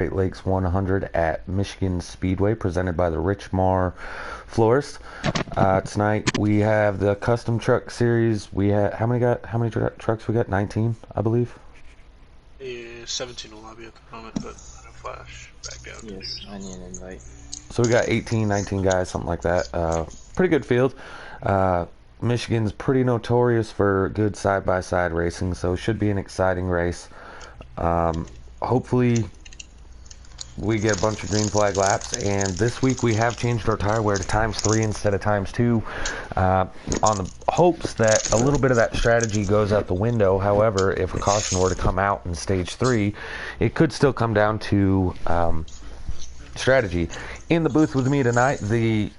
Great Lakes 100 at Michigan Speedway, presented by the Richmar Florist. Tonight we have the custom truck series. We had how many trucks we got? 19, I believe. Yeah, 17 will lobby at the moment, but I don't flash back out. Yes, I need an invite. So we got 18, 19 guys, something like that. Pretty good field. Michigan's pretty notorious for good side-by-side racing, so it should be an exciting race. Hopefully we get a bunch of green flag laps, and this week we have changed our tire wear to ×3 instead of ×2 on the hopes that a little bit of that strategy goes out the window. However, if a caution were to come out in stage 3, it could still come down to strategy. In the booth with me tonight,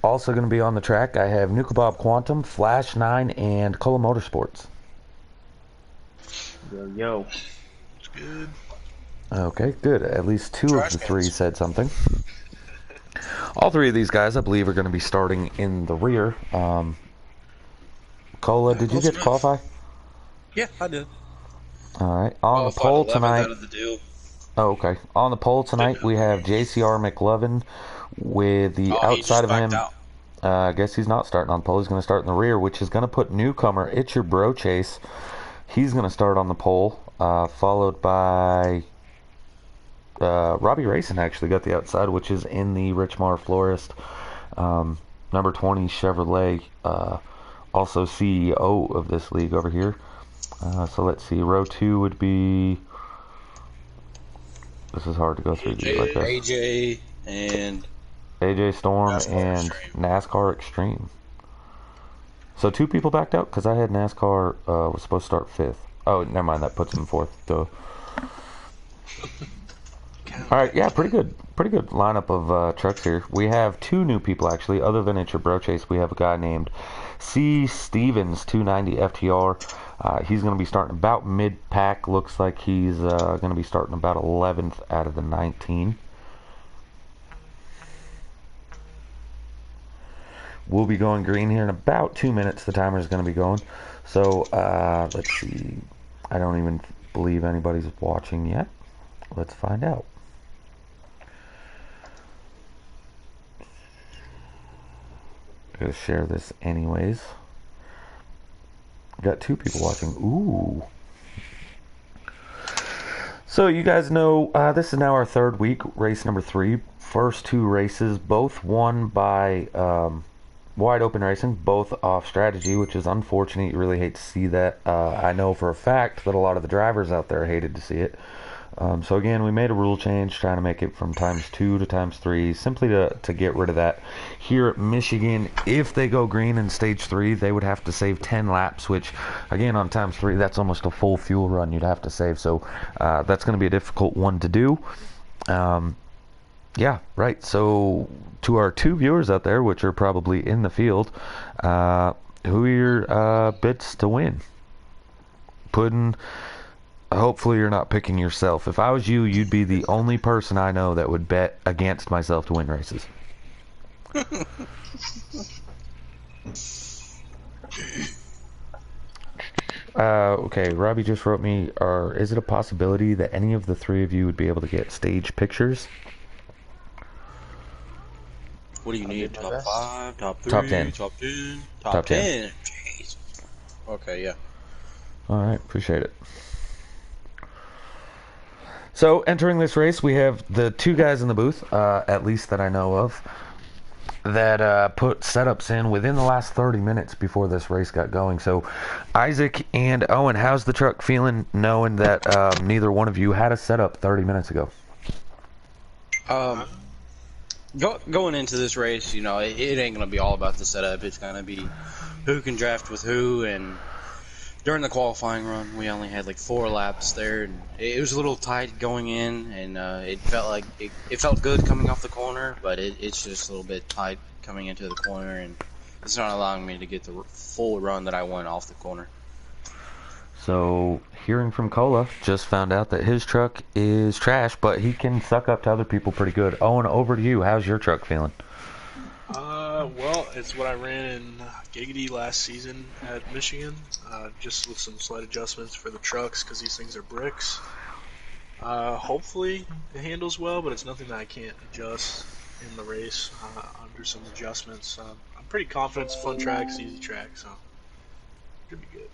also going to be on the track, I have Nuka Bob Quantum, Flash 9, and Cola Motorsports. Yo. It's good. Okay, good. At least 2 of the 3 said something. All 3 of these guys, I believe, are going to be starting in the rear. Cola, did you get to qualify? Yeah, I did. All right. On the pole tonight. Out of the deal. Oh, okay. On the pole tonight, we have JCR McLovin with the outside of him. I guess he's not starting on the pole. He's going to start in the rear, which is going to put newcomer It's Your Bro Chase. He's going to start on the pole, followed by Robbie Racing actually got the outside, which is in the Richmar Florist. Number 20 Chevrolet, also CEO of this league over here. So let's see, row 2 would be... This is hard to go through these like that. AJ and... AJ Storm NASCAR and Extreme. NASCAR Extreme. So 2 people backed out because I had NASCAR was supposed to start 5th. Oh, never mind, that puts him 4th. Duh. All right, yeah, pretty good lineup of trucks here. We have 2 new people actually, other than It's Your Bro Chase. We have a guy named C. Stevens 290 FTR. He's going to be starting about mid-pack. Looks like he's going to be starting about 11th out of the 19. We'll be going green here in about 2 minutes. The timer is going to be going. So let's see. I don't even believe anybody's watching yet. Let's find out. I'm going to share this anyways. Got 2 people watching. Ooh. So you guys know this is now our 3rd week, race number 3. First 2 races, both won by Wide Open Racing, both off strategy, which is unfortunate. You really hate to see that. I know for a fact that a lot of the drivers out there hated to see it. So again, we made a rule change, trying to make it from ×2 to ×3, simply to get rid of that. Here at Michigan, if they go green in stage 3, they would have to save 10 laps, which again on ×3, that's almost a full fuel run you'd have to save. So that's going to be a difficult one to do. Yeah, right. So to our 2 viewers out there, which are probably in the field, who are your bits to win? Hopefully you're not picking yourself. If I was you, you'd be the only person I know that would bet against myself to win races. Okay, Robbie just wrote me, is it a possibility that any of the 3 of you would be able to get stage pictures? What do you need? Top 5, top 3, Top 10. top 10, Top 10. Jeez. Okay, yeah. Alright, appreciate it. So, entering this race, we have the 2 guys in the booth, at least that I know of, that put setups in within the last 30 minutes before this race got going. So, Isaac and Owen, how's the truck feeling knowing that neither one of you had a setup 30 minutes ago? Going into this race, you know, it ain't going to be all about the setup. It's going to be who can draft with who, and during the qualifying run, we only had like 4 laps there, and it was a little tight going in, and it felt like it felt good coming off the corner, but it's just a little bit tight coming into the corner, and it's not allowing me to get the full run that I want off the corner. So, hearing from Cola, just found out that his truck is trash, but he can suck up to other people pretty good. Owen, over to you. How's your truck feeling? Well, it's what I ran in Giggity last season at Michigan, just with some slight adjustments for the trucks because these things are bricks. Hopefully it handles well, but it's nothing that I can't adjust in the race under some adjustments. I'm pretty confident it's a fun track, it's an easy track, so should be good.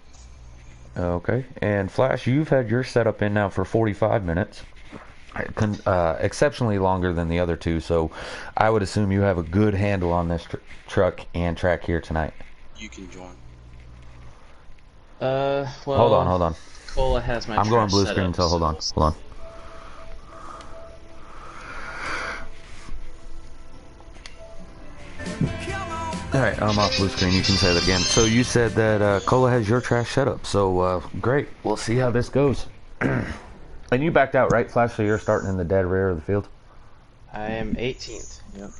Okay. And Flash, you've had your setup in now for 45 minutes. Exceptionally longer than the other two, so I would assume you have a good handle on this truck and track here tonight. You can join. Well. Hold on. Cola has my. I'm going blue set screen, up, so hold on. Alright, I'm off blue screen. You can say that again. So you said that Cola has your trash set up, so great. We'll see how this goes. And you backed out, right, Flash? So you're starting in the dead rear of the field? I am 18th. Yep.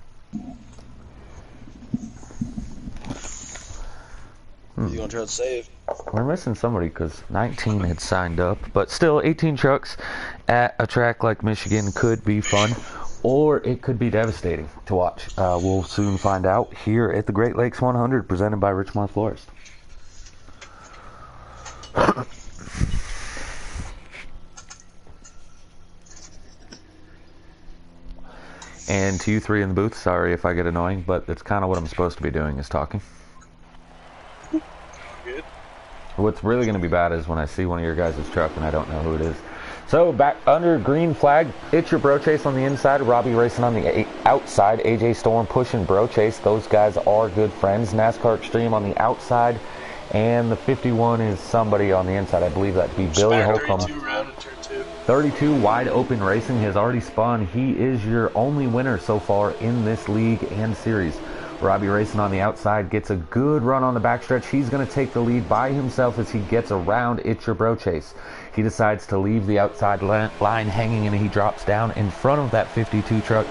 You gonna try to save? We're missing somebody because 19 had signed up, but still 18 trucks at a track like Michigan could be fun, or it could be devastating to watch. We'll soon find out here at the Great Lakes 100 presented by Richmond Florist. And to you three in the booth, sorry if I get annoying, but it's kind of what I'm supposed to be doing is talking. Good. What's really going to be bad is when I see one of your guys' truck and I don't know who it is. So back under green flag, it's your Bro Chase on the inside, Robbie racing on the outside, AJ Storm pushing Bro Chase. Those guys are good friends. NASCAR Extreme on the outside, and the 51 is somebody on the inside. I believe that to be Billy Holcomb. 32 round in turn 2. 32 wide open racing has already spun. He is your only winner so far in this league and series. Robbie racing on the outside gets a good run on the backstretch. He's going to take the lead by himself as he gets around It's Your Bro Chase. He decides to leave the outside line hanging and he drops down in front of that 52 truck,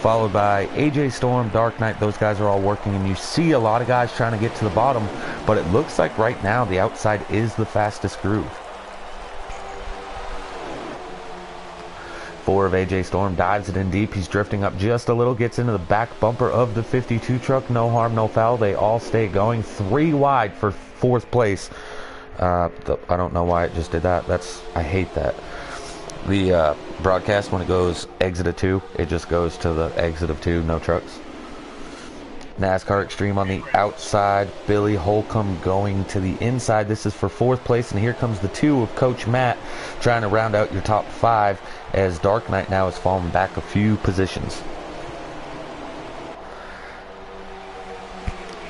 followed by AJ Storm, Dark Knight. Those guys are all working and you see a lot of guys trying to get to the bottom, but it looks like right now the outside is the fastest groove. 4 of AJ Storm dives it in deep. He's drifting up just a little, gets into the back bumper of the 52 truck. No harm, no foul. They all stay going. 3 wide for 4th place. I don't know why it just did that. I hate that. The broadcast, when it goes exit of 2, it just goes to the exit of 2, no trucks. NASCAR Extreme on the outside, Billy Holcomb going to the inside. This is for 4th place, and here comes the 2 of Coach Matt trying to round out your top 5 as Dark Knight now has fallen back a few positions.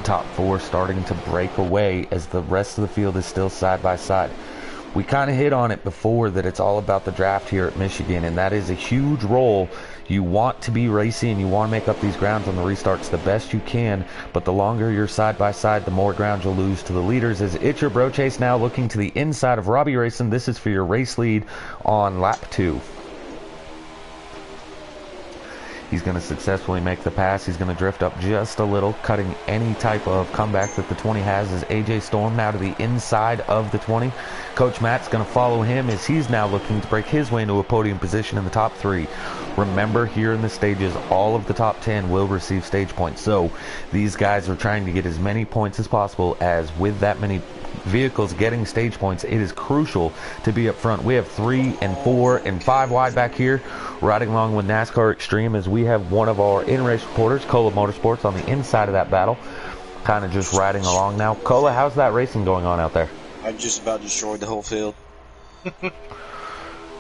Top 4 starting to break away as the rest of the field is still side by side. We kind of hit on it before that it's all about the draft here at Michigan, and that is a huge role. You want to be racy and you want to make up these grounds on the restarts the best you can, but the longer you're side by side, the more ground you'll lose to the leaders. As It's Your Bro Chase now looking to the inside of Robbie Racing. This is for your race lead on lap 2. He's going to successfully make the pass. He's going to drift up just a little, cutting any type of comeback that the 20 has as AJ Storm now to the inside of the 20. Coach Matt's going to follow him as he's now looking to break his way into a podium position in the top 3. Remember, here in the stages, all of the top 10 will receive stage points. So these guys are trying to get as many points as possible, as with that many vehicles getting stage points, it is crucial to be up front. We have 3 and 4 and 5 wide back here, riding along with NASCAR Extreme as we have one of our in-race reporters, Cola Motorsports, on the inside of that battle, kind of just riding along now. Cola, how's that racing going on out there? I just about destroyed the whole field.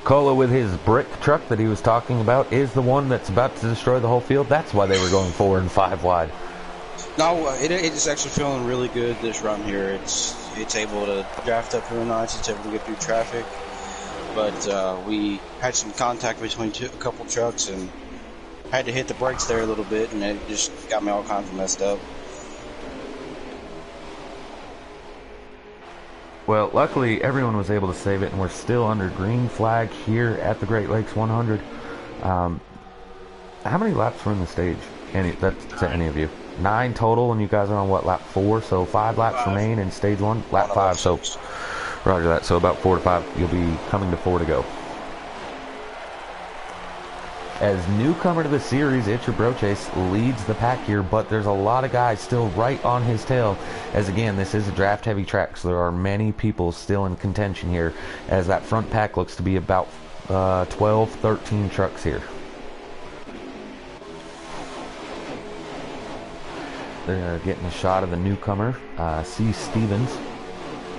Cola with his brick truck that he was talking about is the one that's about to destroy the whole field. That's why they were going 4 and 5 wide. No, it's actually feeling really good this run here. It's able to draft up real nice. It's able to get through traffic. But we had some contact between a couple trucks and had to hit the brakes there a little bit, and it just got me all kinds of messed up. Well, luckily everyone was able to save it, and we're still under green flag here at the Great Lakes 100. How many laps were in the stage? That's to any of you? 9 total, and you guys are on what, lap 4? So 5 laps remain in stage 1. Lap 5. So roger that. So about 4 to 5. You'll be coming to 4 to go. As newcomer to the series, It's Your Bro Chase leads the pack here, but there's a lot of guys still right on his tail. As again, this is a draft-heavy track, so there are many people still in contention here, as that front pack looks to be about 12, 13 trucks here. They're getting a shot of the newcomer, C. Stevens,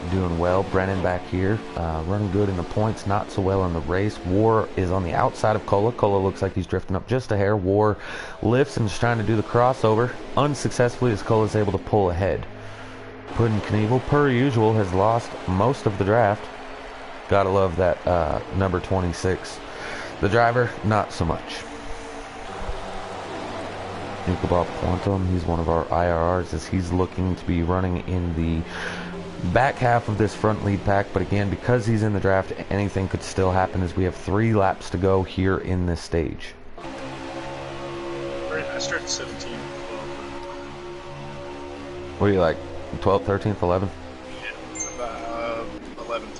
doing well. Brennan back here, running good in the points, not so well in the race. War is on the outside of Cola. Cola looks like he's drifting up just a hair. War lifts and is trying to do the crossover unsuccessfully as Cola is able to pull ahead. Puddin' Knievel, per usual, has lost most of the draft. Gotta love that number 26. The driver, not so much. Bob Quantum, he's one of our IRRs as he's looking to be running in the back half of this front lead pack, but again, because he's in the draft, anything could still happen as we have 3 laps to go here in this stage. I started 17. What are you like, 12th, 13th, 11th? Yeah, about 11th.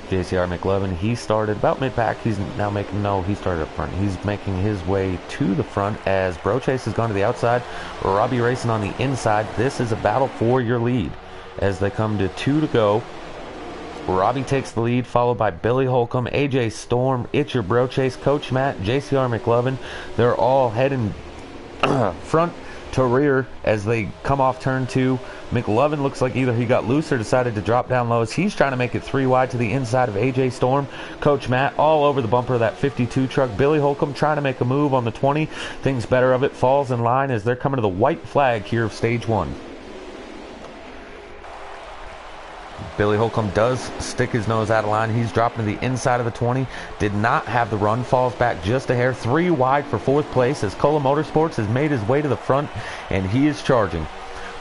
JCR McLovin, he started about mid-pack. He's now making, no, he started up front. He's making his way to the front as Bro Chase has gone to the outside. Robbie racing on the inside. This is a battle for your lead as they come to 2 to go. Robbie takes the lead, followed by Billy Holcomb, AJ Storm, It's Your Bro Chase, Coach Matt, JCR McLovin. They're all heading front to rear as they come off turn 2. McLovin looks like either he got loose or decided to drop down low as he's trying to make it 3 wide to the inside of AJ Storm. Coach Matt all over the bumper of that 52 truck. Billy Holcomb trying to make a move on the 20. Thinks better of it, falls in line as they're coming to the white flag here of stage 1. Billy Holcomb does stick his nose out of line. He's dropping to the inside of the 20. Did not have the run. Falls back just a hair. 3 wide for 4th place as Cola Motorsports has made his way to the front and he is charging.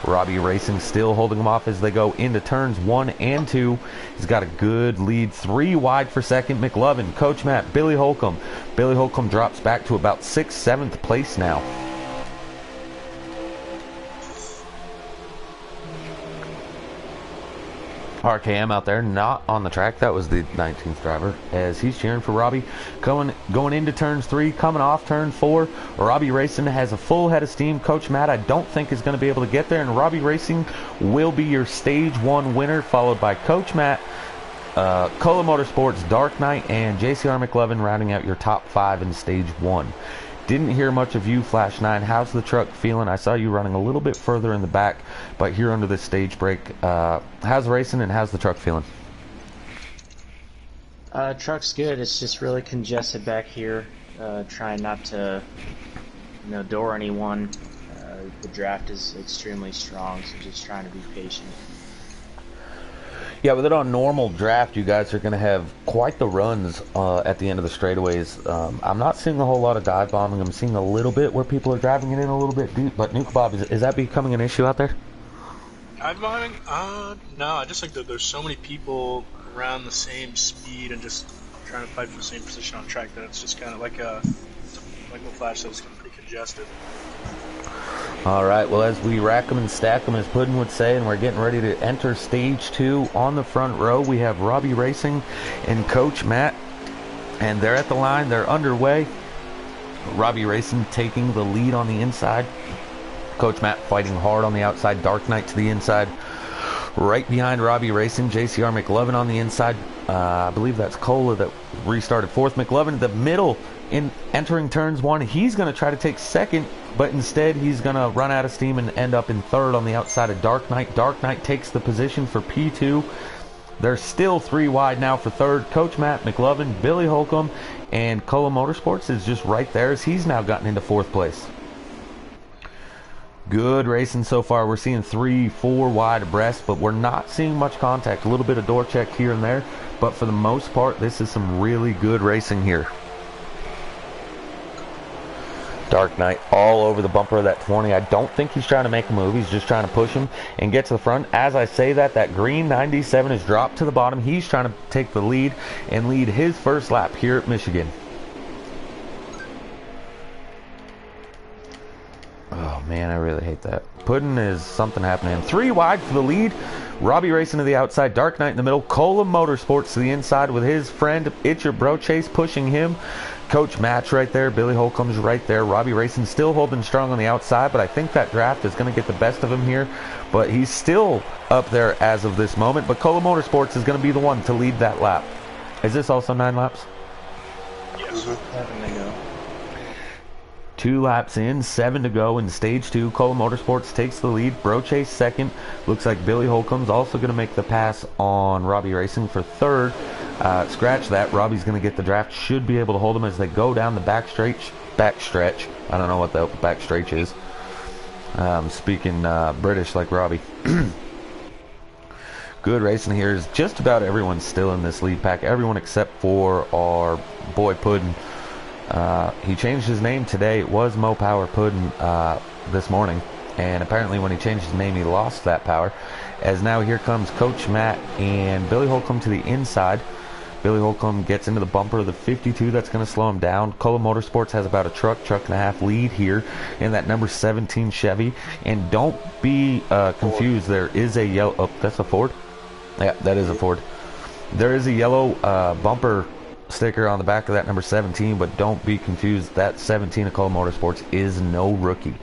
Robbie Racing still holding him off as they go into turns 1 and 2. He's got a good lead. 3 wide for 2nd. McLovin, Coach Matt, Billy Holcomb. Billy Holcomb drops back to about 6th, 7th place now. RKM out there, not on the track. That was the 19th driver as he's cheering for Robbie. Going into turns 3, coming off turn 4. Robbie Racing has a full head of steam. Coach Matt, I don't think is going to be able to get there, and Robbie Racing will be your stage 1 winner, followed by Coach Matt, Cola Motorsports, Dark Knight, and JCR McLovin rounding out your top 5 in stage 1. Didn't hear much of you, Flash 9. How's the truck feeling? I saw you running a little bit further in the back, but here under this stage break, how's the racing and how's the truck feeling? Truck's good. It's just really congested back here. Trying not to, door anyone. The draft is extremely strong, so just trying to be patient. Yeah, with it on normal draft, you guys are going to have quite the runs at the end of the straightaways. I'm not seeing a whole lot of dive bombing. I'm seeing a little bit where people are driving it in a little bit deep. But Nuke Bob, is that becoming an issue out there? Dive bombing? No. I just think that there's so many people around the same speed and just trying to fight for the same position on track that it's just kind of like what Flash said, it's kind of pretty congested. All right, well, as we rack them and stack them, as Puddin would say, and we're getting ready to enter stage 2 on the front row, we have Robbie Racing and Coach Matt, and they're at the line. They're underway. Robbie Racing taking the lead on the inside. Coach Matt fighting hard on the outside. Dark Knight to the inside. Right behind Robbie Racing, JCR McLovin on the inside. I believe that's Cola that restarted 4th. McLovin in the middle in entering turns 1. He's going to try to take 2nd, but instead he's going to run out of steam and end up in 3rd on the outside of Dark Knight. Dark Knight takes the position for P2. They're still 3 wide now for 3rd. Coach Matt, McLovin, Billy Holcomb, and Cola Motorsports is just right there as he's now gotten into 4th place. Good racing so far. We're seeing 3, 4 wide abreast, but we're not seeing much contact. A little bit of door check here and there, but for the most part, this is some really good racing here. Dark Knight all over the bumper of that 20. I don't think he's trying to make a move. He's just trying to push him and get to the front. As I say that, that green 97 is dropped to the bottom. He's trying to take the lead and lead his first lap here at Michigan. Oh man, I really hate that. Puddin' is something happening. 3 wide for the lead. Robbie racing to the outside, Dark Knight in the middle, Cola Motorsports to the inside with his friend It's Your Bro Chase pushing him. Coach Matt's right there, Billy Holcomb's right there, Robbie Racing still holding strong on the outside, but I think that draft is going to get the best of him here, but he's still up there as of this moment, but Cola Motorsports is going to be the one to lead that lap. Is this also 9 laps? Yes. 7 to go. 2 laps in, 7 to go in stage 2. Cola Motorsports takes the lead. Bro Chase second. Looks like Billy Holcomb's also going to make the pass on Robbie Racing for third. Scratch that. Robbie's going to get the draft. Should be able to hold him as they go down the backstretch. I don't know what the backstretch is. Speaking British like Robbie. Good racing here. Is just about everyone's still in this lead pack. Everyone except for our boy Puddin'. He changed his name today. It was Mo Power Puddin' this morning, and apparently when he changed his name he lost that power, as now here comes Coach Matt and Billy Holcomb to the inside. Billy Holcomb gets into the bumper of the 52. That's going to slow him down. Cola Motorsports has about a truck and a half lead here in that number 17 Chevy, and don't be confused, there is a yellow, oh, that's a Ford? Yeah, that is a Ford. There is a yellow bumper sticker on the back of that number 17, but don't be confused, that 17 of Cola Motorsports is no rookie.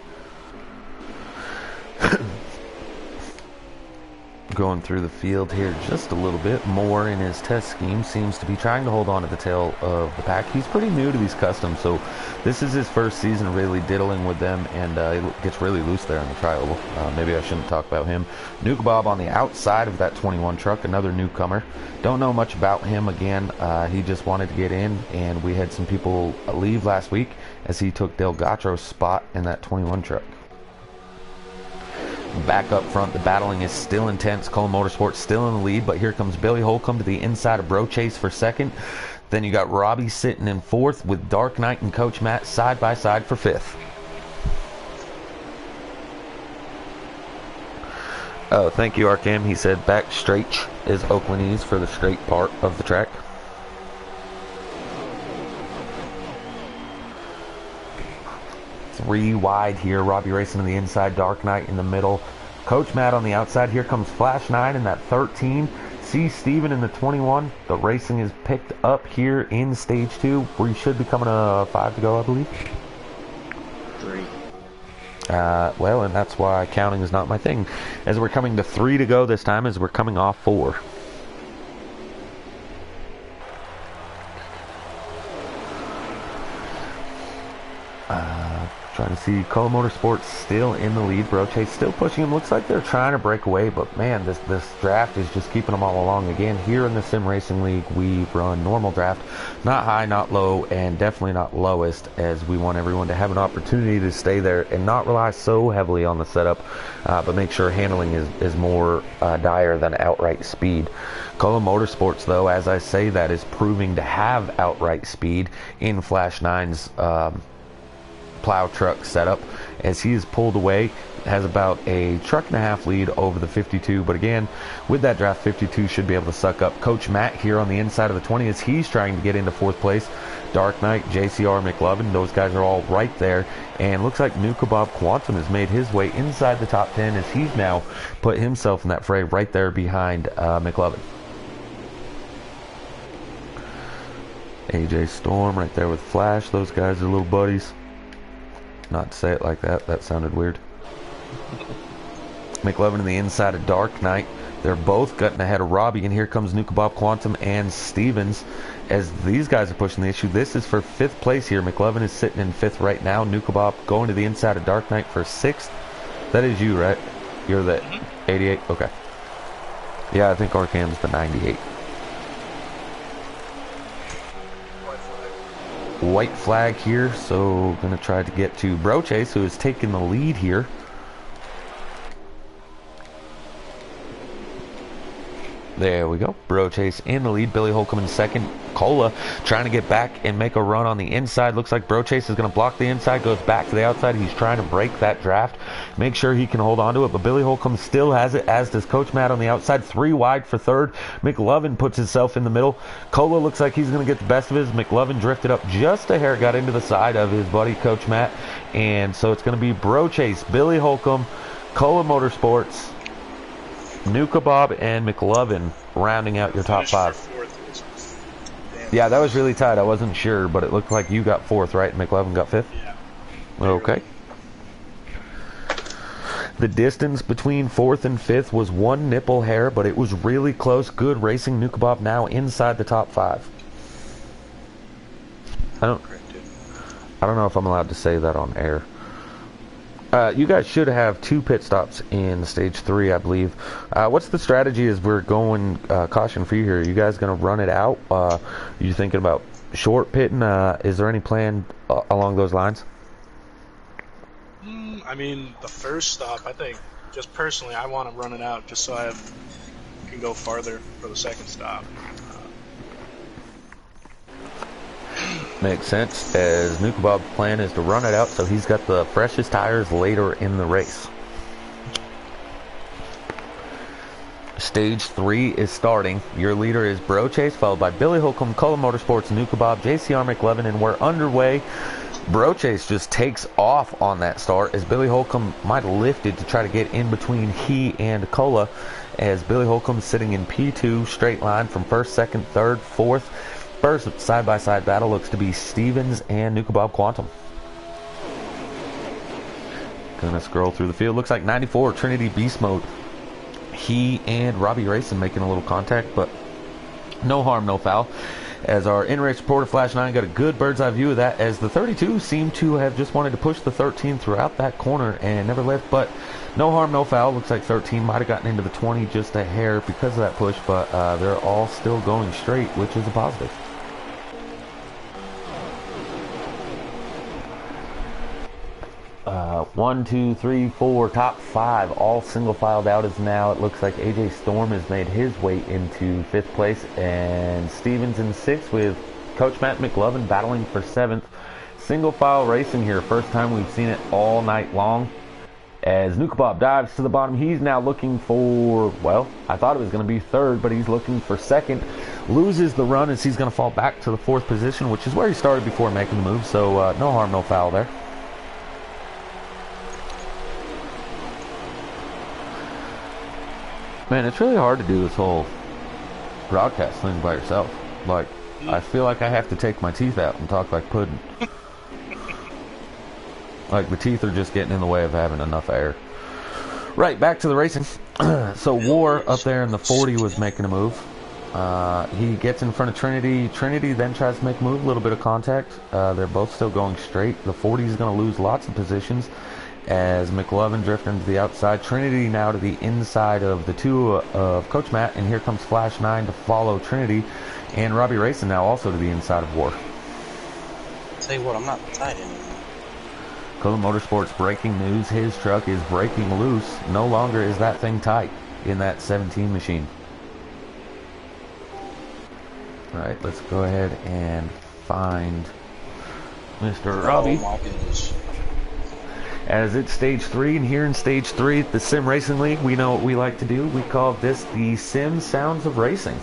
Going through the field here just a little bit more in his test scheme, seems to be trying to hold on to the tail of the pack. He's pretty new to these customs, so this is his first season really diddling with them, and he gets really loose there in the tri-oval. Maybe I shouldn't talk about him. Nuke Bob on the outside of that 21 truck, another newcomer. Don't know much about him. Again, he just wanted to get in, and we had some people leave last week as he took Del Gatro's spot in that 21 truck. Back up front, the battling is still intense. Cola Motorsports still in the lead, but here comes Billy Holcomb to the inside of Bro Chase for second. Then you got Robbie sitting in fourth with Dark Knight and Coach Matt side by side for fifth. Oh, thank you, Arkham. He said back straight is Oaklandese for the straight part of the track. Three wide here. Robbie racing to the inside, Dark Knight in the middle, Coach Matt on the outside. Here comes Flash 9 in that 13. See Steven in the 21. The racing is picked up here in stage 2. We should be coming to 5 to go, I believe. 3. Well, and that's why counting is not my thing. As we're coming to 3 to go this time, as we're coming off 4. Trying to see Cola Motorsports still in the lead. Bro Chase still pushing him. Looks like they're trying to break away, but man, this draft is just keeping them all along. Again, here in the Sim Racing League, we run normal draft. Not high, not low, and definitely not lowest, as we want everyone to have an opportunity to stay there and not rely so heavily on the setup, but make sure handling is more dire than outright speed. Cola Motorsports, though, as I say that, is proving to have outright speed in Flash 9's plow truck setup, as he is pulled away, has about a truck and a half lead over the 52, but again, with that draft, 52 should be able to suck up. Coach Matt here on the inside of the 20 as he's trying to get into 4th place. Dark Knight, JCR, McLovin, those guys are all right there, and looks like New Kebab Quantum has made his way inside the top 10 as he's now put himself in that fray right there behind McLovin. AJ Storm right there with Flash. Those guys are little buddies. Not to say it like that. That sounded weird. McLovin in the inside of Dark Knight. They're both gutting ahead of Robbie, and here comes Nuka Bob Quantum and Stevens as these guys are pushing the issue. This is for 5th place here. McLovin is sitting in 5th right now. Nuka Bob going to the inside of Dark Knight for 6th. That is you, right? You're the 88? Okay. Yeah, I think Arkham's the 98. White flag here, so gonna try to get to Bro Chase, who is taking the lead here. There we go. Bro Chase in the lead. Billy Holcomb in second. Cola trying to get back and make a run on the inside. Looks like Bro Chase is going to block the inside. Goes back to the outside. He's trying to break that draft. Make sure he can hold on to it. But Billy Holcomb still has it, as does Coach Matt on the outside. 3 wide for 3rd. McLovin puts himself in the middle. Cola looks like he's going to get the best of his. McLovin drifted up just a hair. Got into the side of his buddy Coach Matt. And so it's going to be Bro Chase, Billy Holcomb, Cola Motorsports, Nuka Bob and McLovin rounding out your top Finished for 5. fourth. Which was damn Yeah, that was close. really tight. I wasn't sure, but it looked like you got 4th, right? And McLovin got 5th? Yeah. Okay. The distance between 4th and 5th was 1 nipple hair, but it was really close. Good racing. Nuka Bob now inside the top 5. I don't know if I'm allowed to say that on air. You guys should have 2 pit stops in stage 3, I believe. What's the strategy as we're going caution free here? Are you guys going to run it out? Are you thinking about short pitting? Is there any plan along those lines? I mean, the first stop, I think, just personally, I want to run it out just so I can go farther for the second stop. Makes sense, as Nuka Bob's plan is to run it out so he's got the freshest tires later in the race. Stage 3 is starting. Your leader is Bro Chase, followed by Billy Holcomb, Cola Motorsports, Nuka Bob, JCR McLevin, and we're underway. Bro Chase just takes off on that start as Billy Holcomb might have lifted to try to get in between he and Cola, as Billy Holcomb sitting in P2 straight line from 1st, 2nd, 3rd, 4th. First side-by-side battle looks to be Stevens and Nuka Bob Quantum. Gonna scroll through the field. Looks like 94 Trinity Beast Mode. He and Robbie Racing making a little contact, but no harm, no foul. As our in-race reporter Flash 9 got a good bird's eye view of that, as the 32 seemed to have just wanted to push the 13 throughout that corner and never left, but no harm, no foul. Looks like 13 might have gotten into the 20 just a hair because of that push, but they're all still going straight, which is a positive. One, two, three, four, top 5, all single filed out as now. It looks like AJ Storm has made his way into 5th place, and Stevens in 6th with Coach Matt McLovin battling for 7th. Single file racing here, first time we've seen it all night long. As Nuka Bob dives to the bottom, he's now looking for, well, I thought it was going to be 3rd, but he's looking for 2nd. Loses the run as he's going to fall back to the 4th position, which is where he started before making the move, so no harm, no foul there. Man, it's really hard to do this whole broadcast thing by yourself. Like, I feel like I have to take my teeth out and talk like pudding. Like, the teeth are just getting in the way of having enough air. Right, back to the racing. So, War up there in the 40 was making a move. He gets in front of Trinity. Trinity then tries to make a move, a little bit of contact. They're both still going straight. The 40 is going to lose lots of positions as McLovin drifting to the outside. Trinity now to the inside of the 2 of Coach Matt, and here comes Flash 9 to follow Trinity, and Robbie Racing now also to the inside of War. Tell you what, I'm not tight anymore. Cola Motorsports breaking news, his truck is breaking loose. No longer is that thing tight in that 17 machine. Alright, let's go ahead and find Mr. Robbie. Oh my goodness. As it's stage 3, and here in stage 3 at the Sim Racing League, we know what we like to do. We call this the Sim Sounds of Racing.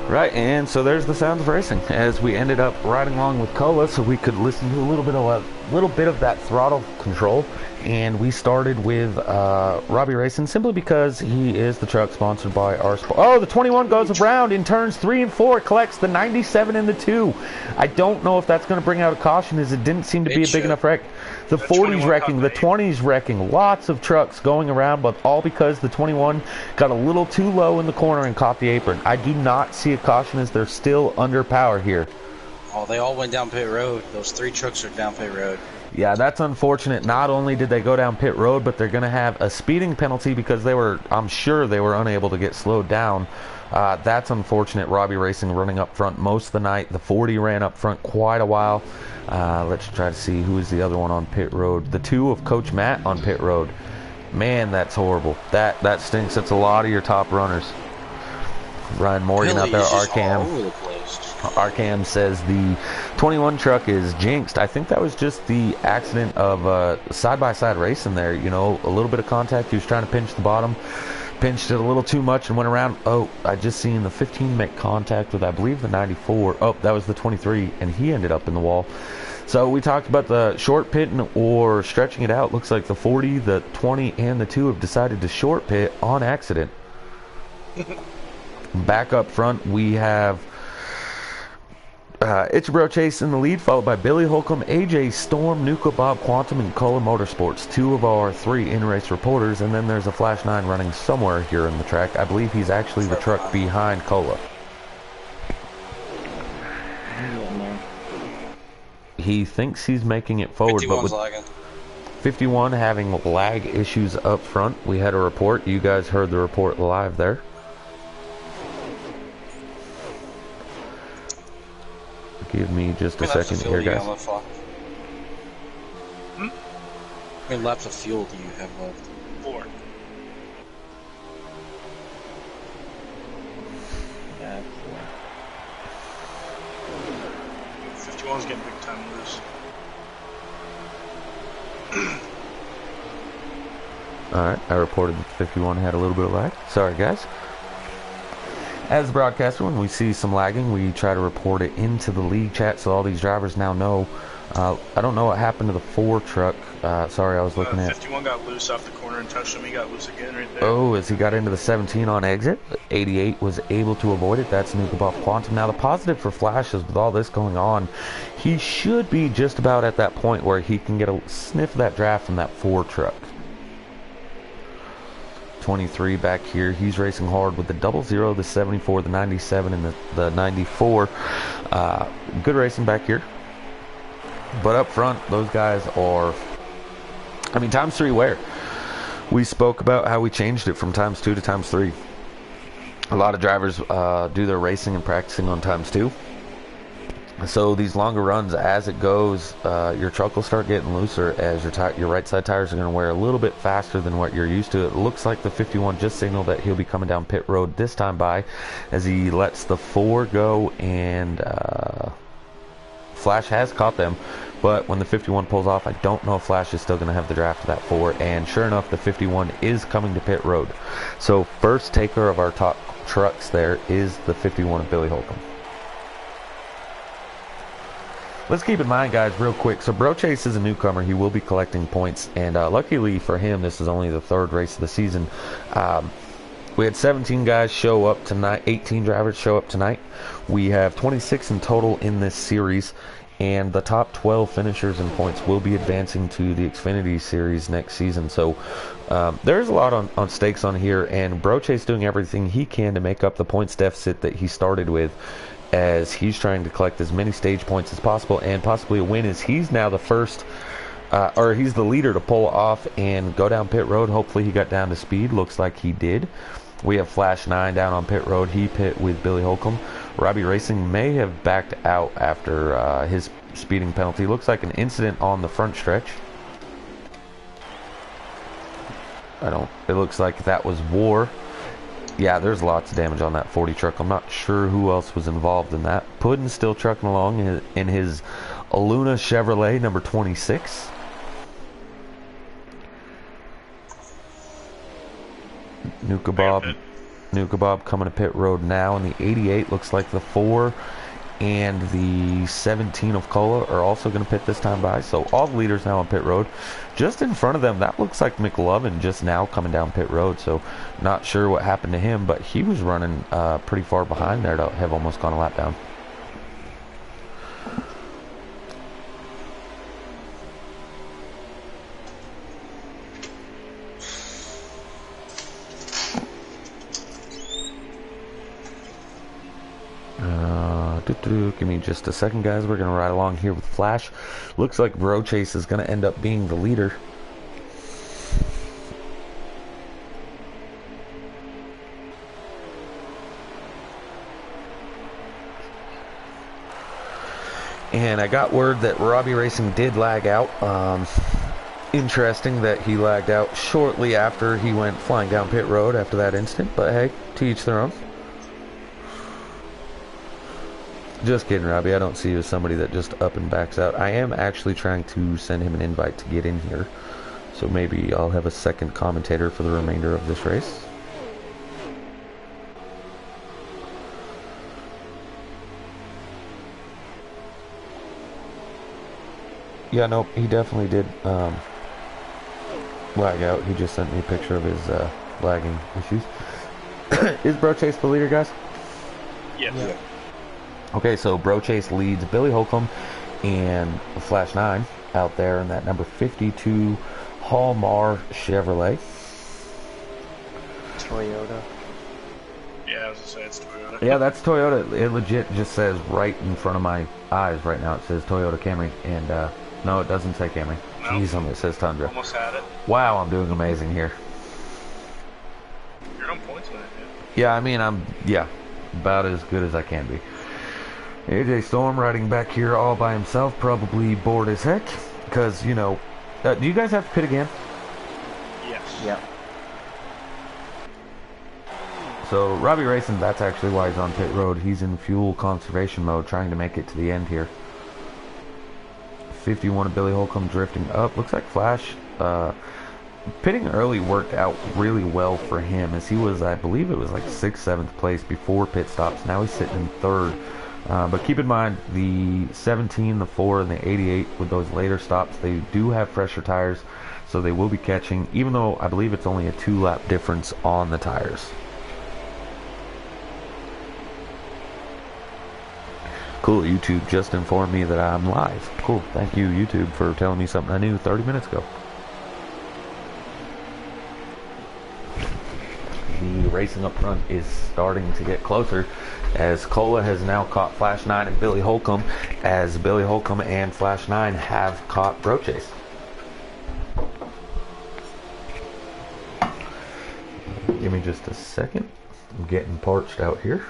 Right, and so there's the sounds of racing as we ended up riding along with Cola so we could listen to a little bit of that throttle control, and we started with Robbie Racing simply because he is the truck sponsored by our Oh, the 21 goes around in turns 3 and 4, collects the 97 and the 2. I don't know if that's going to bring out a caution as it didn't seem to be a big enough wreck. The 40's wrecking, the 20's wrecking, lots of trucks going around, but all because the 21 got a little too low in the corner and caught the apron. I do not see a caution as they're still under power here. Oh, they all went down pit road. Those 3 trucks are down pit road. Yeah, that's unfortunate. Not only did they go down pit road, but they're going to have a speeding penalty because I'm sure they were unable to get slowed down. That's unfortunate. Robbie Racing running up front most of the night. The 40 ran up front quite a while. Let's try to see who is the other one on pit road. The 2 of Coach Matt on pit road. Man, that's horrible. That stinks. That's a lot of your top runners. Ryan Morgan out Billy there, is just all Arcam. over the place. Arcam says the 21 truck is jinxed. I think that was just the accident of side-by-side racing there. You know, a little bit of contact. He was trying to pinch the bottom. Pinched it a little too much and went around. Oh, I just seen the 15 make contact with, I believe, the 94. Oh, that was the 23, and he ended up in the wall. So we talked about the short pitting or stretching it out. Looks like the 40, the 20, and the 2 have decided to short pit on accident. Back up front, we have It's Your Bro Chase in the lead, followed by Billy Holcomb, AJ Storm, Nuka Bob Quantum, and Cola Motorsports, 2 of our 3 in-race reporters, and then there's a Flash 9 running somewhere here in the track. I believe he's actually the truck behind Cola. He thinks he's making it forward, but with lagging. 51 having lag issues up front, we had a report. You guys heard the report live there. Give me just a second here, guys. How many laps of fuel do you have left? 4. Yeah, 51's getting big time loose. Alright, I reported that 51 had a little bit of lag. Sorry, guys. As a broadcaster, when we see some lagging, we try to report it into the league chat so all these drivers now know. I don't know what happened to the 4 truck. Sorry, I was looking at... 51 got loose off the corner and touched him. He got loose again right there. Oh, as he got into the 17 on exit, 88 was able to avoid it. That's Nuka Bob Quantum. Now, the positive for Flash is with all this going on, he should be just about at that point where he can get a sniff of that draft from that 4 truck. 23 back here. He's racing hard with the 00, the 74, the 97, and the 94. Good racing back here. But up front, those guys are... I mean, times 3 where? We spoke about how we changed it from times 2 to times 3. A lot of drivers do their racing and practicing on times 2. So these longer runs, as it goes, your truck will start getting looser as your right side tires are going to wear a little bit faster than what you're used to. It looks like the 51 just signaled that he'll be coming down pit road this time by as he lets the 4 go, and Flash has caught them. But when the 51 pulls off, I don't know if Flash is still going to have the draft of that 4. And sure enough, the 51 is coming to pit road. So first taker of our top trucks there is the 51 of Billy Holcomb. Let's keep in mind, guys, real quick. So Bro Chase is a newcomer. He will be collecting points. And luckily for him, this is only the 3rd race of the season. We had 17 guys show up tonight. 18 drivers show up tonight. We have 26 in total in this series. And the top 12 finishers in points will be advancing to the Xfinity Series next season. So there's a lot on stakes on here. And Bro Chase doing everything he can to make up the points deficit that he started with, as he's trying to collect as many stage points as possible and possibly a win, as he's now the first, or he's the leader to pull off and go down pit road. Hopefully he got down to speed. Looks like he did. We have Flash 9 down on pit road. He pit with Billy Holcomb. Robbie Racing may have backed out after his speeding penalty. Looks like an incident on the front stretch. It looks like that was War. Yeah, there's lots of damage on that 40 truck. I'm not sure who else was involved in that. Puddin's still trucking along in his Luna Chevrolet number 26. Nuka Bob coming to pit road now, and the 88 looks like the 4 and the 17 of Cola are also going to pit this time by. So all the leaders now on pit road. Just in front of them, that looks like McLovin just now coming down pit road. So not sure what happened to him, but he was running pretty far behind there to have almost gone a lap down. Give me just a second, guys. We're going to ride along here with Flash. Looks like Bro Chase is going to end up being the leader. And I got word that Robbie Racing did lag out. interesting that he lagged out shortly after he went flying down pit road after that instant, but hey, to each their own. Just kidding, Robbie. I don't see you as somebody that just up and backs out. I am actually trying to send him an invite to get in here, so maybe I'll have a second commentator for the remainder of this race. Yeah, nope, he definitely did lag out. He just sent me a picture of his lagging issues. Is Bro Chase the leader, guys? Yes. Yeah. Okay, so Bro Chase leads Billy Holcomb and Flash 9 out there in that number 52 Hallmar Chevrolet. Toyota. Yeah, I was gonna say it's Toyota. Yeah, that's Toyota. It legit just says right in front of my eyes right now. It says Toyota Camry, and no, it doesn't say Camry. No. Jeez, it says Tundra. Almost had it. Wow, I'm doing amazing here. You're on points with it, Yeah, I mean, I'm about as good as I can be. AJ Storm riding back here all by himself, probably bored as heck, because, you know, do you guys have to pit again? Yes. Yep. So, Robbie Racing, that's actually why he's on pit road. He's in fuel conservation mode, trying to make it to the end here. 51 of Billy Holcomb drifting up. Looks like Flash, pitting early worked out really well for him, as he was, I believe it was like 6th, 7th place before pit stops. Now he's sitting in 3rd. But keep in mind, the 17, the 4, and the 88 with those later stops, they do have fresher tires, so they will be catching, even though I believe it's only a 2-lap difference on the tires. Cool, YouTube just informed me that I'm live. Cool, thank you, YouTube, for telling me something I knew 30 minutes ago. The racing up front is starting to get closer, as Cola has now caught Flash 9 and Billy Holcomb, as Billy Holcomb and Flash 9 have caught Bro Chase. Give me just a second. I'm getting parched out here.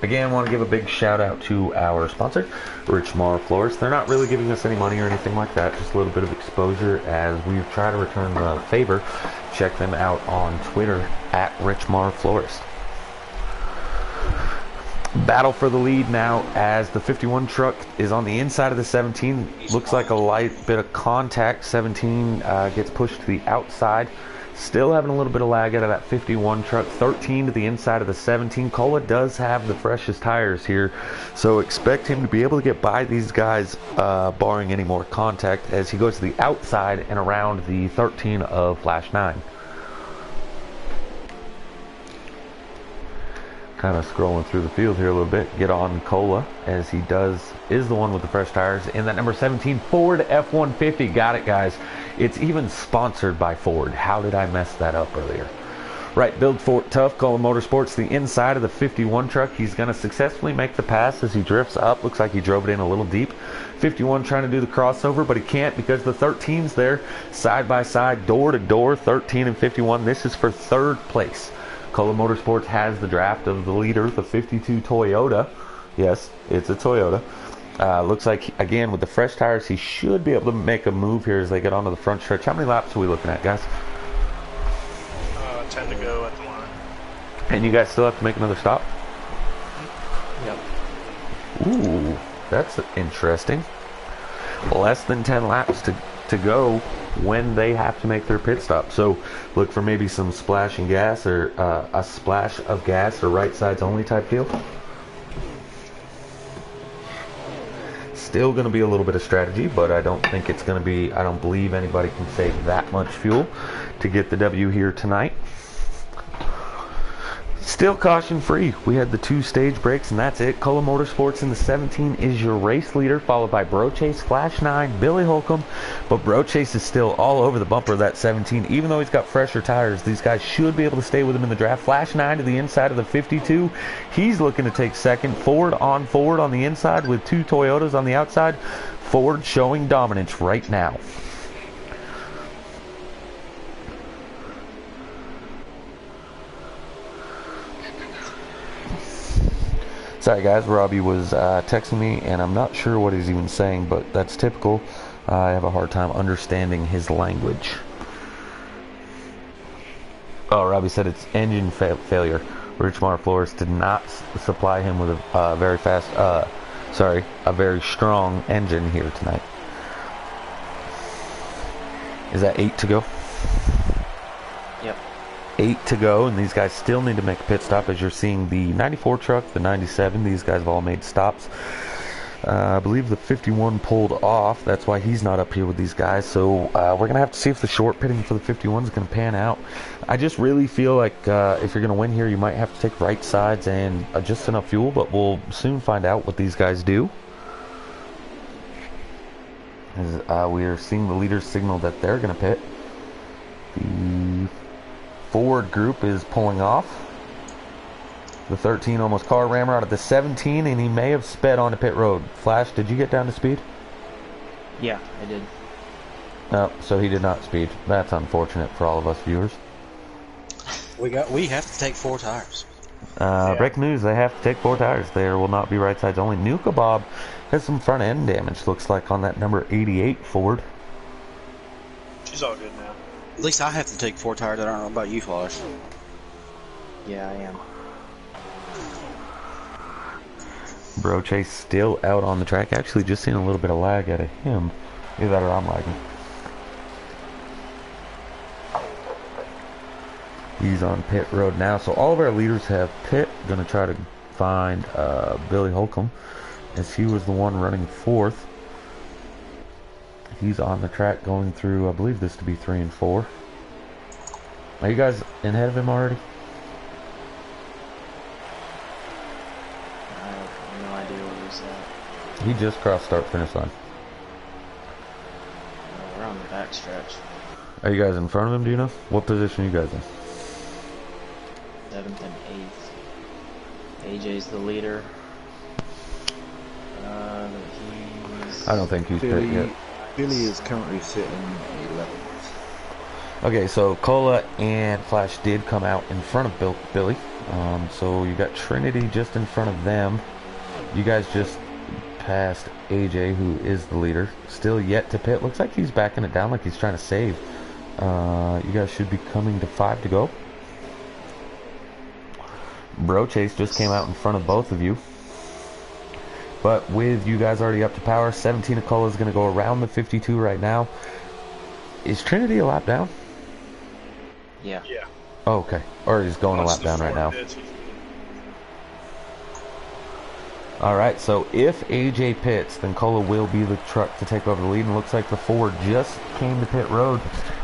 Again, I want to give a big shout out to our sponsor, Florist. They're not really giving us any money or anything like that, just a little bit of exposure as we try to return the favor. Check them out on Twitter at Florist. Battle for the lead now as the 51 truck is on the inside of the 17. Looks like a light bit of contact. 17 gets pushed to the outside. Still having a little bit of lag out of that 51 truck. 13 to the inside of the 17. Cola does have the freshest tires here, so expect him to be able to get by these guys barring any more contact as he goes to the outside and around the 13 of Flash 9. Kind of scrolling through the field here a little bit. Get on Cola, as he is the one with the fresh tires in that number 17 Ford F-150. Got it, guys. It's even sponsored by Ford. How did I mess that up earlier? Right, build for tough. Cola Motorsports, the inside of the 51 truck. He's going to successfully make the pass as he drifts up. Looks like he drove it in a little deep. 51 trying to do the crossover, but he can't because the 13's there side by side, door to door. 13 and 51. This is for 3rd place. Cola Motorsports has the draft of the leader, the 52 Toyota. Yes, it's a Toyota. Looks like, again, with the fresh tires, he should be able to make a move here as they get onto the front stretch. How many laps are we looking at, guys? 10 to go at the line. And you guys still have to make another stop? Yep. Ooh, that's interesting. Less than 10 laps to go when they have to make their pit stop. So look for maybe some splashing gas or a splash of gas or right sides only type deal. Still going to be a little bit of strategy, but I don't think it's going to be, I don't believe anybody can save that much fuel to get the W here tonight. Still caution free. We had the 2 stage breaks, and that's it. Cola Motorsports in the 17 is your race leader, followed by Bro Chase, Flash 9, Billy Holcomb. But Bro Chase is still all over the bumper of that 17. Even though he's got fresher tires, these guys should be able to stay with him in the draft. Flash 9 to the inside of the 52. He's looking to take second. Ford on the inside with 2 Toyotas on the outside. Ford showing dominance right now. Sorry guys, Robbie was texting me and I'm not sure what he's even saying, but that's typical. I have a hard time understanding his language. Oh, Robbie said it's engine failure. Richmar Florist did not supply him with a very strong engine here tonight. Is that 8 to go? Yep. 8 to go, and these guys still need to make a pit stop. As you're seeing the 94 truck, the 97, these guys have all made stops. I believe the 51 pulled off. That's why he's not up here with these guys. So we're going to have to see if the short pitting for the 51 is going to pan out. I just really feel like if you're going to win here, you might have to take right sides and adjust enough fuel, but we'll soon find out what these guys do. As we are seeing the leaders signal that they're going to pit. The forward group is pulling off. The 13 almost car rammer out of the 17, and he may have sped onto pit road. Flash, did you get down to speed? Yeah, I did. No, so he did not speed. That's unfortunate for all of us viewers. We have to take 4 tires. Breaking news, they have to take 4 tires. There will not be right sides only. Nuka Bob has some front end damage, looks like, on that number 88 Ford. She's all good now. At least I have to take 4 tires. I don't know about you, Flash. Yeah, I am. Bro Chase still out on the track. Actually, just seen a little bit of lag out of him. Either that or I'm lagging. He's on pit road now. So all of our leaders have pit. Gonna try to find Billy Holcomb, as he was the one running 4th. He's on the track going through, I believe this to be 3 and 4. Are you guys ahead of him already? I have no idea where he's at. He just crossed start finish line. We're on the back stretch. Are you guys in front of him, do you know? What position are you guys in? 7th and 8th. AJ's the leader. I don't think he's pit yet. Billy is currently sitting 11th. Okay, so Cola and Flash did come out in front of Billy. So you got Trinity just in front of them. You guys just passed AJ, who is the leader. Still yet to pit. Looks like he's backing it down like he's trying to save. You guys should be coming to 5 to go. Bro Chase just came out in front of both of you. But with you guys already up to power, 17 of Cola is going to go around the 52 right now. Is Trinity a lap down? Yeah. Yeah. Oh, okay. Or he's going a Once lap the down right now. Ford hits, Alright, so if AJ pits, then Cola will be the truck to take over the lead. And looks like the Ford just came to pit road.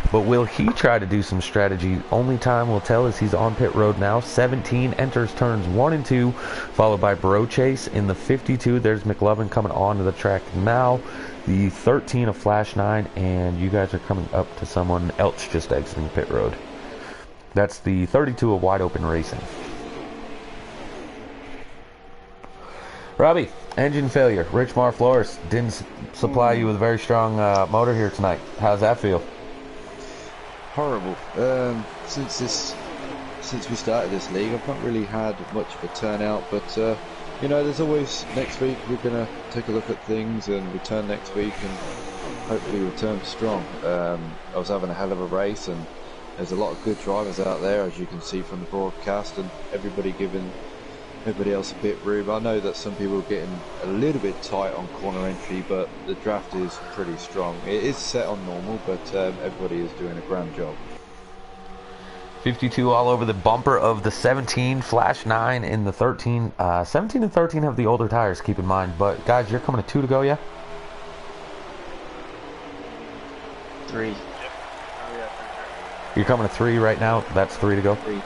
But will he try to do some strategy? Only time will tell as he's on pit road now. 17 enters turns 1 and 2, followed by Bro Chase in the 52. There's McLovin coming onto the track now. The 13 of Flash 9, and you guys are coming up to someone else just exiting pit road. That's the 32 of Wide Open Racing. Robbie, engine failure. Richmar Florist didn't supply you with a very strong motor here tonight. How's that feel? Horrible. Since we started this league, I've not really had much of a turnout, but you know, there's always next week. We're gonna take a look at things and return next week, and hopefully return strong. I was having a hell of a race, and there's a lot of good drivers out there, as you can see from the broadcast, and everybody giving everybody else a bit room. I know that some people are getting a little bit tight on corner entry, but the draft is pretty strong. It is set on normal, but everybody is doing a grand job. 52 all over the bumper of the 17, Flash 9 in the 13. 17 and 13 have the older tires, keep in mind. But guys, you're coming to 2 to go, yeah? 3. You're coming to 3 right now. That's 3 to go. 3. Yep.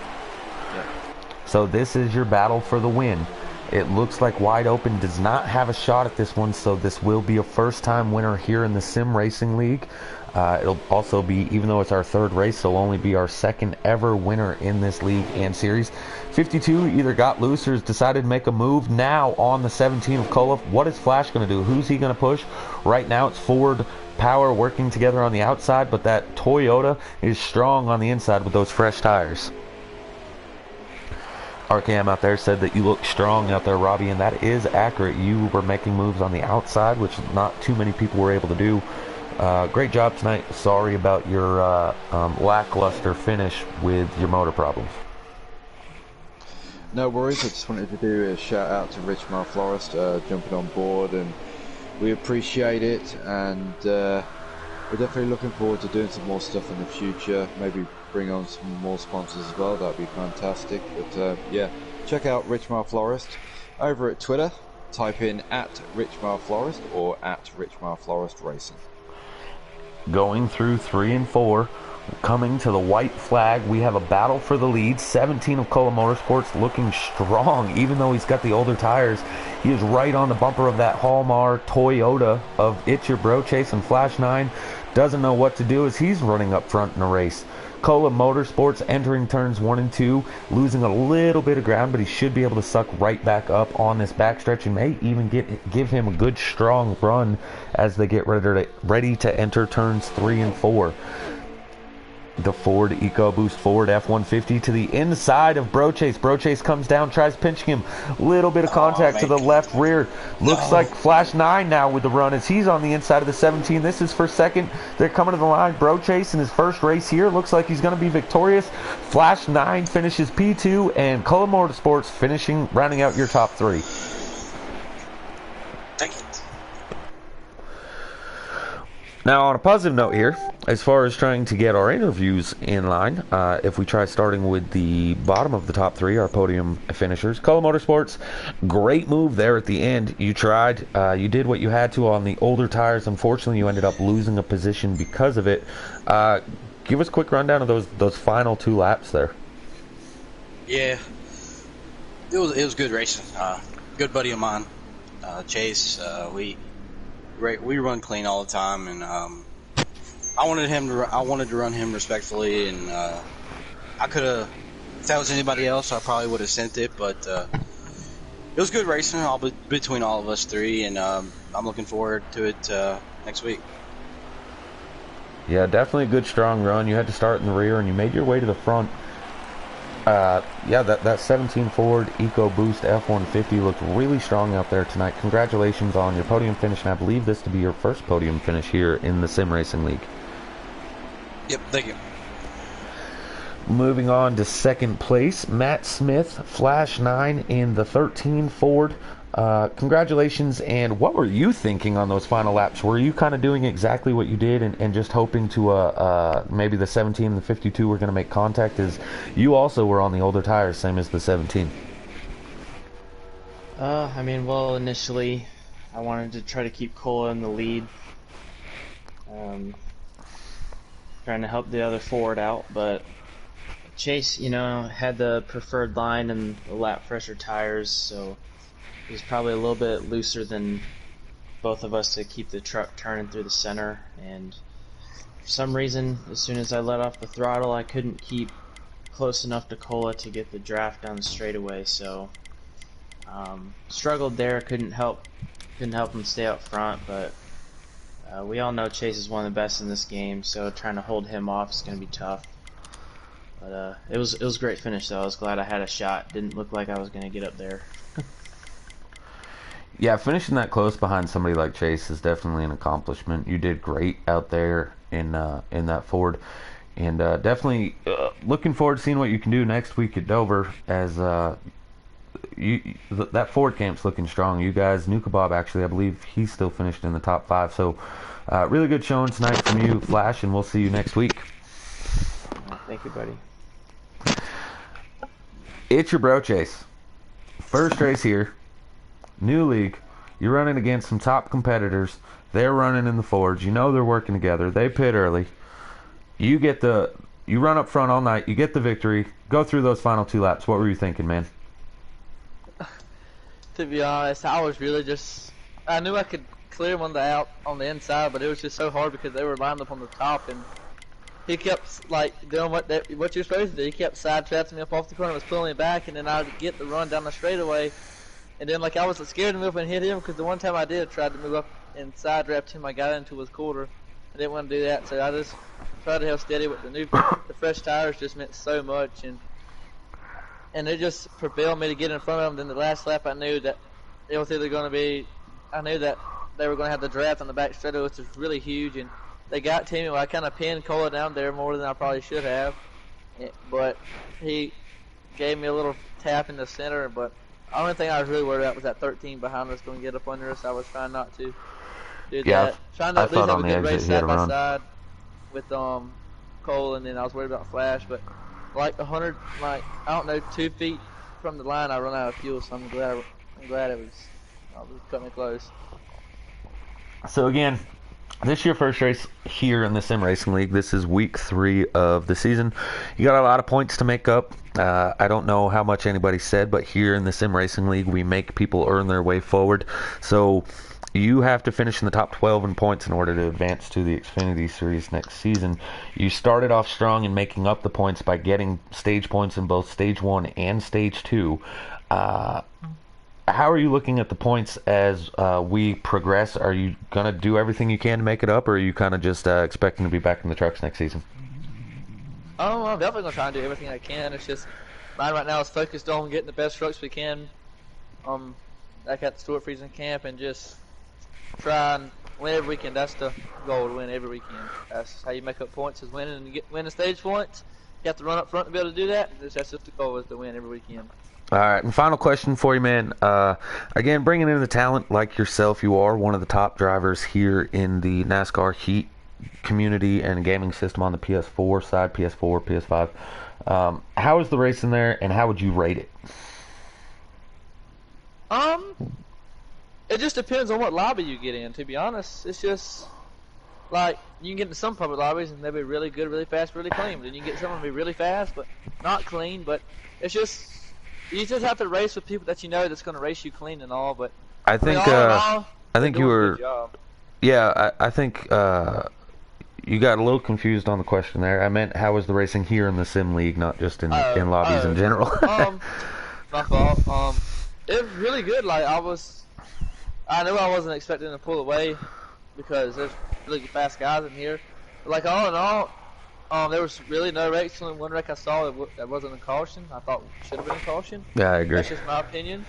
So this is your battle for the win. It looks like Wide Open does not have a shot at this one, so this will be a first-time winner here in the Sim Racing League. It'll also be, even though it's our 3rd race, it'll only be our 2nd ever winner in this league and series. 52 either got loose or has decided to make a move now on the 17 of Koloff. What is Flash going to do? Who's he going to push? Right now it's Ford Power working together on the outside, but that Toyota is strong on the inside with those fresh tires. RKM out there said that you look strong out there, Robbie, and that is accurate. You were making moves on the outside, which not too many people were able to do. Great job tonight. Sorry about your lackluster finish with your motor problems. No worries. I just wanted to do a shout out to Richmond Florist jumping on board, and we appreciate it. And we're definitely looking forward to doing some more stuff in the future. Maybe bring on some more sponsors as well. That'd be fantastic. But yeah, check out Richmond Florist over at Twitter. Type in @RichmarFlorist or @RichmarFlorist Racing. Going through 3 and 4, coming to the white flag, we have a battle for the lead. 17 of Cola Motorsports looking strong, even though he's got the older tires. He is right on the bumper of that Hallmar Toyota of It's Your Bro Chase, and Flash 9 doesn't know what to do as he's running up front in the race. Cola Motorsports entering turns 1 and 2, losing a little bit of ground, but he should be able to suck right back up on this backstretch and may even give him a good strong run as they get ready to enter turns 3 and 4. The Ford EcoBoost Ford F-150 to the inside of Bro Chase. Bro Chase comes down, tries pinching him. Little bit of contact to the left rear. Looks like Flash 9 now with the run as he's on the inside of the 17. This is for second. They're coming to the line. Bro Chase in his first race here. Looks like he's going to be victorious. Flash 9 finishes P2, and Cola Motorsports finishing, rounding out your top 3. Thank you. Now, on a positive note here, as far as trying to get our interviews in line, if we try starting with the bottom of the top 3, our podium finishers, Cola Motorsports, great move there at the end. You tried, you did what you had to on the older tires. Unfortunately, you ended up losing a position because of it. Give us a quick rundown of those final 2 laps there. Yeah, it was good racing. Good buddy of mine, Chase. We run clean all the time, and I wanted to run him respectfully, and I could have. If that was anybody else, I probably would have sent it, but it was good racing between all of us 3, and I'm looking forward to it next week. Yeah, definitely a good strong run. You had to start in the rear, and you made your way to the front. Yeah, that 17 Ford EcoBoost F-150 looked really strong out there tonight. Congratulations on your podium finish, and I believe this to be your first podium finish here in the Sim Racing League. Yep, thank you. Moving on to second place, Matt Smith, Flash 9 in the 13 Ford. Congratulations, and what were you thinking on those final laps? Were you kind of doing exactly what you did and just hoping to maybe the 17 and the 52 were going to make contact, as you also were on the older tires, same as the 17? I mean, well, initially I wanted to try to keep Cola in the lead, trying to help the other Ford out, but Chase, had the preferred line and the lap fresher tires, so he was probably a little bit looser than both of us to keep the truck turning through the center, and for some reason, as soon as I let off the throttle, I couldn't keep close enough to Cola to get the draft down the straightaway, so struggled there. Couldn't help him stay up front, but we all know Chase is one of the best in this game, so trying to hold him off is going to be tough. But it was a great finish, though. I was glad I had a shot. Didn't look like I was going to get up there. Yeah, finishing that close behind somebody like Chase is definitely an accomplishment. You did great out there in that Ford, and definitely looking forward to seeing what you can do next week at Dover. As that Ford camp's looking strong. You guys, New Kebab, actually, I believe he's still finished in the top 5. So really good showing tonight from you, Flash, and we'll see you next week. Thank you, buddy. It's your Bro Chase. First race here. New league. You're running against some top competitors. They're running in the Fords. You know they're working together. They pit early. You run up front all night. You get the victory. Go through those final 2 laps. What were you thinking, man? To be honest, I was really I knew I could clear one out on the inside, but it was just so hard because they were lined up on the top, and he kept doing what you're supposed to do. He kept sidetrapping me up off the corner, was pulling me back, and then I'd get the run down the straightaway. And then I was scared to move and hit him, because the one time I did tried to move up and side draft him, I got into his quarter. I didn't want to do that, so I just tried to hold steady. But the fresh tires just meant so much, and and it just propelled me to get in front of them. Then the last lap, I knew that it was either going to be, I knew that they were going to have the draft on the back straight, which was really huge, and they got to me. Well, I kind of pinned Cole down there more than I probably should have, but he gave me a little tap in the center. But the only thing I was really worried about was that 13 behind us going to get up under us. I was trying not to do Yeah, that. Trying to I at least thought have on a the good exit race he had side a by run. side with Cole, and then I was worried about Flash. But like 100, like I don't know, 2 feet from the line, I run out of fuel. So I'm glad it was cutting it close. So again, this is your first race here in the Sim Racing League. This is week 3 of the season. You got a lot of points to make up. I don't know how much anybody said, but here in the Sim Racing League, we make people earn their way forward. So you have to finish in the top 12 in points in order to advance to the Xfinity Series next season. You started off strong in making up the points by getting stage points in both Stage 1 and Stage 2. How are you looking at the points as we progress? Are you going to do everything you can to make it up, or are you kind of just expecting to be back in the trucks next season? I'm definitely going to try and do everything I can. It's just, mine right now is focused on getting the best trucks we can. Like at the Stuart Friesen camp, and just try and win every weekend. That's the goal, to win every weekend. That's how you make up points, is winning, and you win the stage points. You have to run up front to be able to do that. That's just the goal, is to win every weekend. All right, and final question for you, man. Again, bringing in the talent like yourself, you are one of the top drivers here in the NASCAR Heat community and gaming system on the PS4 side, PS4, PS5. How is the race in there, and how would you rate it? It just depends on what lobby you get in, to be honest. It's just, like, you can get into some public lobbies and they'll be really good, really fast, really clean. But then you can get some that be really fast, but not clean. But it's just, you just have to race with people that you know that's going to race you clean and all. But I think all in all, I think you doing a were good job. Yeah, I think you got a little confused on the question there. I meant how was the racing here in the Sim League, not just in lobbies in general. My fault. It was really good. Like, I knew I wasn't expecting to pull away because there's really fast guys in here. But like, all in all, there was really no wrecks. Only one wreck I saw that wasn't a caution. I thought should have been a caution. Yeah, I agree. That's just my opinion.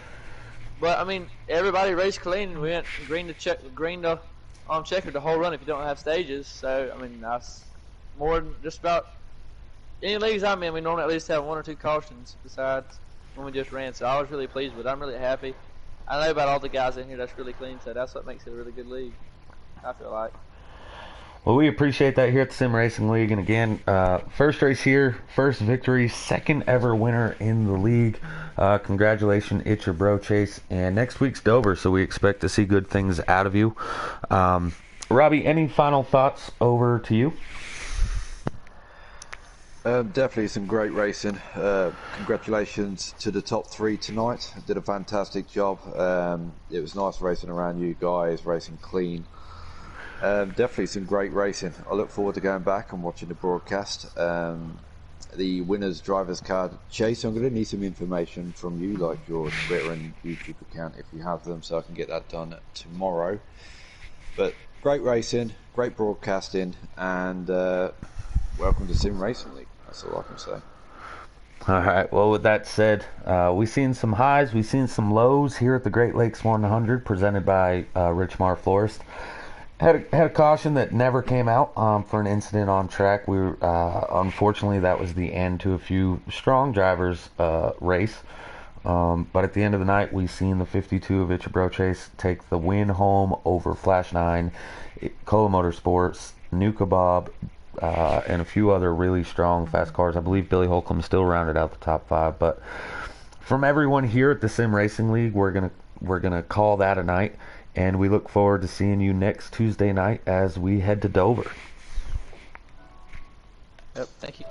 But I mean, everybody raced clean, and we went green to checkered the whole run if you don't have stages. So I mean, that's more than just about any leagues I'm in. We normally at least have 1 or 2 cautions besides when we just ran. So I was really pleased with it. I'm really happy. I know about all the guys in here that's really clean, so that's what makes it a really good league, I feel like. Well, we appreciate that here at the Sim Racing League. And again, first race here, first victory, second ever winner in the league. Congratulations, it's your bro, Chase. And next week's Dover, so we expect to see good things out of you. Robbie, any final thoughts over to you? Definitely some great racing. Congratulations to the top 3 tonight. Did a fantastic job. It was nice racing around you guys, racing clean. Definitely some great racing. I look forward to going back and watching the broadcast. The winner's driver's card. Chase, I'm going to need some information from you, like your Twitter and YouTube account if you have them, so I can get that done tomorrow. But great racing, great broadcasting, and welcome to Sim Racing League. That's all I can say. All right. Well, with that said, we've seen some highs, we've seen some lows here at the Great Lakes 100, presented by Richmar Florist. Had a caution that never came out for an incident on track. We were, unfortunately, that was the end to a few strong drivers' race. But at the end of the night, we've seen the 52 of Itchabro Chase take the win home over Flash 9, Cola Motorsports, New Kebab, and a few other really strong fast cars. I believe Billy Holcomb still rounded out the top 5. But from everyone here at the Sim Racing League, we're gonna call that a night, and we look forward to seeing you next Tuesday night as we head to Dover. Yep, thank you.